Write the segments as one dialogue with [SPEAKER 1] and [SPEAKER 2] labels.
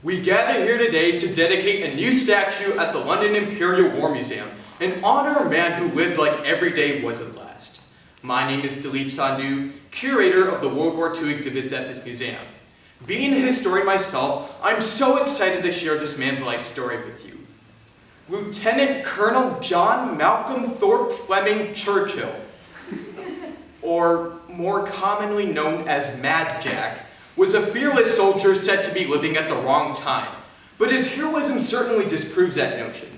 [SPEAKER 1] We gather here today to dedicate a new statue at the London Imperial War Museum and honor a man who lived like every day was his last. My name is Daleep Sandhu, curator of the World War II exhibits at this museum. Being a historian myself, I'm so excited to share this man's life story with you. Lieutenant Colonel John Malcolm Thorpe Fleming Churchill, or more commonly known as Mad Jack, was a fearless soldier said to be living at the wrong time, but his heroism certainly disproves that notion.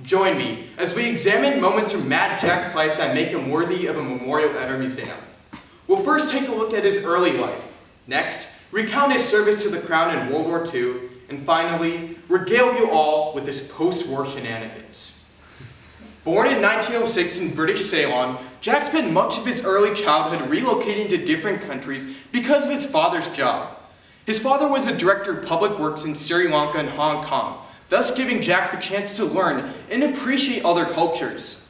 [SPEAKER 1] Join me as we examine moments from Mad Jack's life that make him worthy of a memorial at our museum. We'll first take a look at his early life. Next, recount his service to the crown in World War II, and finally, regale you all with his post-war shenanigans. Born in 1906 in British Ceylon, Jack spent much of his early childhood relocating to different countries because of his father's job. His father was a director of public works in Sri Lanka and Hong Kong, thus giving Jack the chance to learn and appreciate other cultures.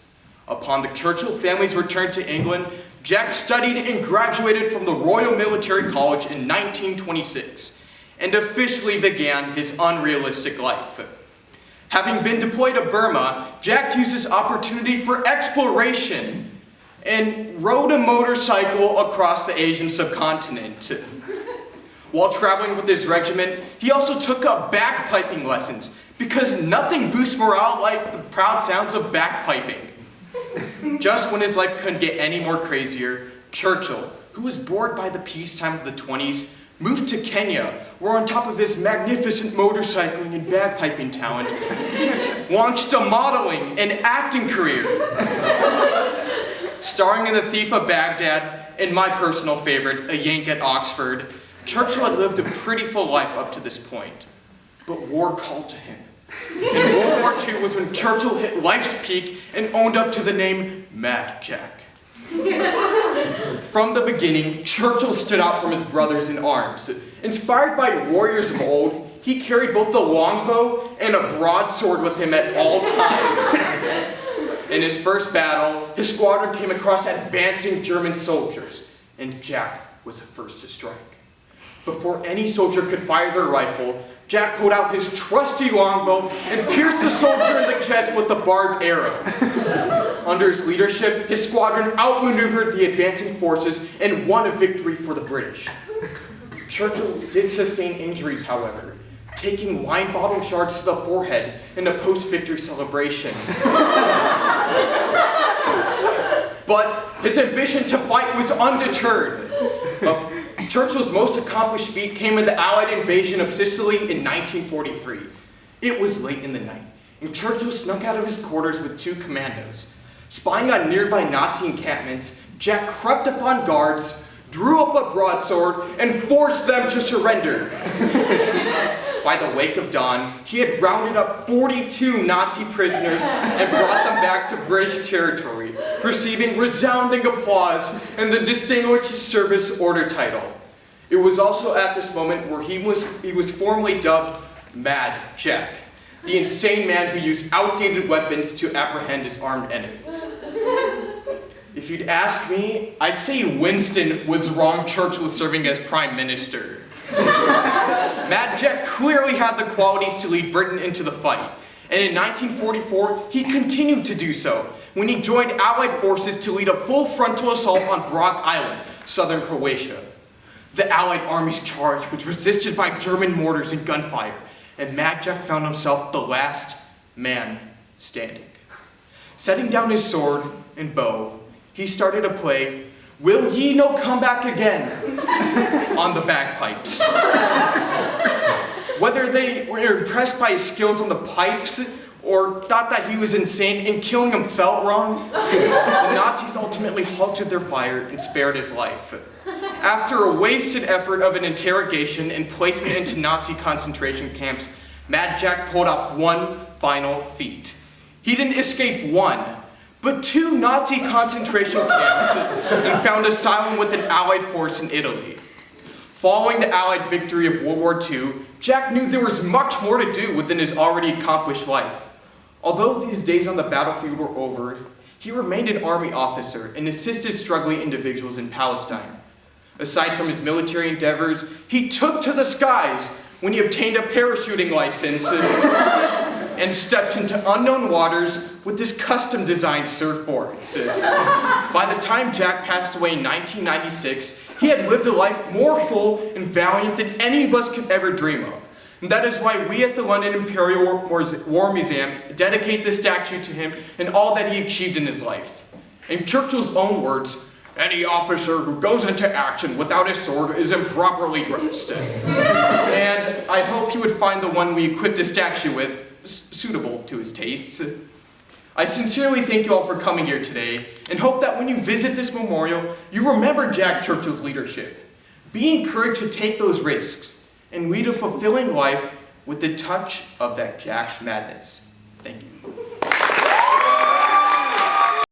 [SPEAKER 1] Upon the Churchill family's return to England, Jack studied and graduated from the Royal Military College in 1926 and officially began his unrealistic life. Having been deployed to Burma, Jack used this opportunity for exploration and rode a motorcycle across the Asian subcontinent. While traveling with his regiment, he also took up bagpiping lessons because nothing boosts morale like the proud sounds of bagpiping. Just when his life couldn't get any more crazier, Churchill, who was bored by the peacetime of the 20s, moved to Kenya, where on top of his magnificent motorcycling and bagpiping talent, launched a modeling and acting career. Starring in The Thief of Baghdad and my personal favorite, A Yank at Oxford, Churchill had lived a pretty full life up to this point. But war called to him. And World War II was when Churchill hit life's peak and owned up to the name Mad Jack. From the beginning, Churchill stood out from his brothers in arms. Inspired by warriors of old, he carried both the longbow and a broadsword with him at all times. In his first battle, his squadron came across advancing German soldiers, and Jack was the first to strike. Before any soldier could fire their rifle, Jack pulled out his trusty longbow and pierced the soldier in the chest with a barbed arrow. Under his leadership, his squadron outmaneuvered the advancing forces and won a victory for the British. Churchill did sustain injuries, however, taking wine bottle shards to the forehead in a post-victory celebration. But his ambition to fight was undeterred. Churchill's most accomplished feat came in the Allied invasion of Sicily in 1943. It was late in the night, and Churchill snuck out of his quarters with two commandos. Spying on nearby Nazi encampments, Jack crept upon guards, drew up a broadsword, and forced them to surrender. By the wake of dawn, he had rounded up 42 Nazi prisoners and brought them back to British territory, receiving resounding applause and the Distinguished Service Order title. It was also at this moment where he was formally dubbed Mad Jack, the insane man who used outdated weapons to apprehend his armed enemies. If you'd ask me, I'd say Winston was wrong Churchill was serving as Prime Minister. Mad Jack clearly had the qualities to lead Britain into the fight, and in 1944, he continued to do so when he joined Allied forces to lead a full frontal assault on Brock Island, southern Croatia. The Allied army's charge was resisted by German mortars and gunfire, and Mad Jack found himself the last man standing. Setting down his sword and bow, he started to play "Will Ye No Come Back Again" on the bagpipes. Whether they were impressed by his skills on the pipes or thought that he was insane and killing him felt wrong, the Nazis ultimately halted their fire and spared his life. After a wasted effort of an interrogation and placement into Nazi concentration camps, Mad Jack pulled off one final feat. He didn't escape one, but two Nazi concentration camps and found asylum with an Allied force in Italy. Following the Allied victory of World War II, Jack knew there was much more to do within his already accomplished life. Although his days on the battlefield were over, he remained an army officer and assisted struggling individuals in Palestine. Aside from his military endeavors, he took to the skies, when he obtained a parachuting license and stepped into unknown waters with his custom-designed surfboards. By the time Jack passed away in 1996, he had lived a life more full and valiant than any of us could ever dream of. And that is why we at the London Imperial War Museum dedicate this statue to him and all that he achieved in his life. In Churchill's own words, "Any officer who goes into action without a sword is improperly dressed." And I hope he would find the one we equipped the statue with suitable to his tastes. I sincerely thank you all for coming here today and hope that when you visit this memorial, you remember Jack Churchill's leadership. Be encouraged to take those risks and lead a fulfilling life with the touch of that Jack madness. Thank you.